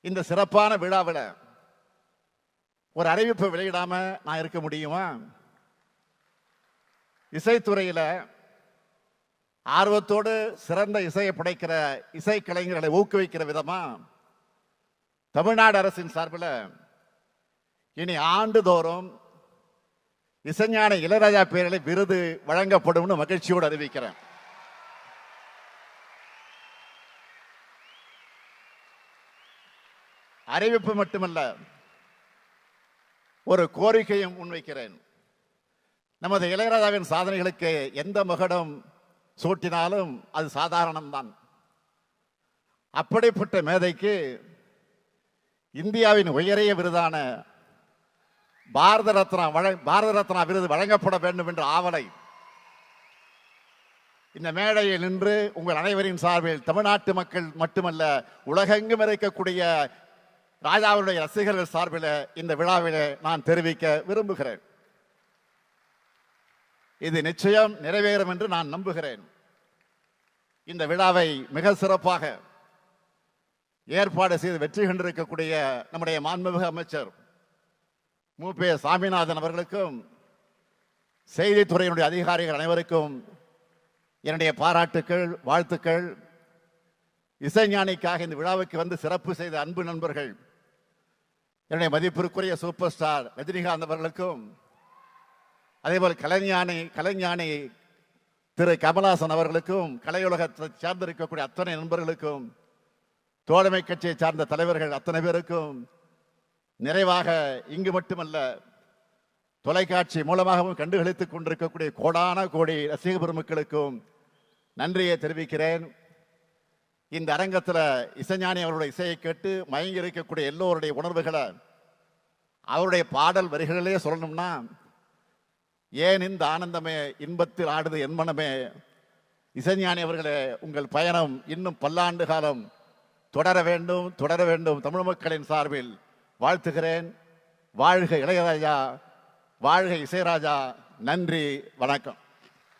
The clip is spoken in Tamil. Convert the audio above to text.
இந்த சிறப்பான விழாவில் ஒரு அறிவிப்பை வெளியிடாம நான் இருக்க முடியுமா? இசைத்துறையில் ஆர்வத்தோடு சிறந்த இசையை படைக்கிற இசைக்கலைஞர்களை ஊக்குவிக்கிற விதமா தமிழ்நாடு அரசின் சார்பில் இனி ஆண்டுதோறும் இசைஞானி இளையராஜா பேரில் விருது வழங்கப்படும் மகிழ்ச்சியோடு அறிவிக்கிறேன். அறிவிப்பு மட்டுமல்ல, ஒரு கோரிக்கையும் முன்வைக்கிறேன். நமது இளையராஜாவின் சாதனைகளுக்கு எந்த மகுடம் சூட்டினாலும் அது சாதாரணம்தான். அப்படிப்பட்ட மேதைக்கு இந்தியாவின் உயரிய விருதான பாரத ரத்னா விருது வழங்கப்பட வேண்டும் என்ற ஆவலை இந்த மேடையில் நின்று உங்கள் அனைவரின் சார்பில் தமிழ்நாட்டு மக்கள் மட்டுமல்ல, உலகெங்கும் இருக்கக்கூடிய ராஜாவுடைய ரசிகர்கள் சார்பில் இந்த விழாவில் நான் தெரிவிக்க விரும்புகிறேன். இது நிச்சயம் நிறைவேறும் என்று நான் நம்புகிறேன். இந்த விழாவை மிக சிறப்பாக ஏற்பாடு செய்து வெற்றி கண்டிருக்கக்கூடிய நம்முடைய மாண்புமிகு அமைச்சர் மு.பே. சாமிநாதன் அவர்களுக்கும் செய்தித்துறையினுடைய அதிகாரிகள் அனைவருக்கும் என்னுடைய பாராட்டுக்கள், வாழ்த்துக்கள். இசைஞானிக்காக இந்த விழாவுக்கு வந்து சிறப்பு செய்த அன்பு நண்பர்கள் என்னுடைய மதிப்பிற்குரிய சூப்பர் ஸ்டார் ரஜினிகாந்த் அவர்களுக்கும், அதேபோல் கலைஞானி திரு கமல்ஹாசன் அவர்களுக்கும், கலையுலகத்தை சார்ந்திருக்கக்கூடிய அத்தனை நண்பர்களுக்கும், தோழமை கட்சியை சார்ந்த தலைவர்கள் அத்தனை பேருக்கும், நிறைவாக இங்கு மட்டுமல்ல தொலைக்காட்சி மூலமாகவும் கண்டுகளித்துக் கொண்டிருக்கக்கூடிய கோடான கோடி ரசிக பெருமக்களுக்கும் நன்றியை தெரிவிக்கிறேன். இந்த அரங்கத்தில் இசைஞானி அவருடைய இசையை கேட்டு மயங்கி இருக்கக்கூடிய எல்லோருடைய உணர்வுகளை அவருடைய பாடல் வரிகளிலே சொல்லணும்னா, ஏன் இந்த ஆனந்தமே இன்பத்தில் ஆடுது என் மனமே, இசைஞானி அவர்களே உங்கள் பயணம் இன்னும் பல்லாண்டு காலம் தொடர வேண்டும், தொடர வேண்டும். தமிழ் மக்களின் சார்பில் வாழ்த்துகிறேன். வாழ்க இளையராஜா, வாழ்க இசைராஜா. நன்றி, வணக்கம்.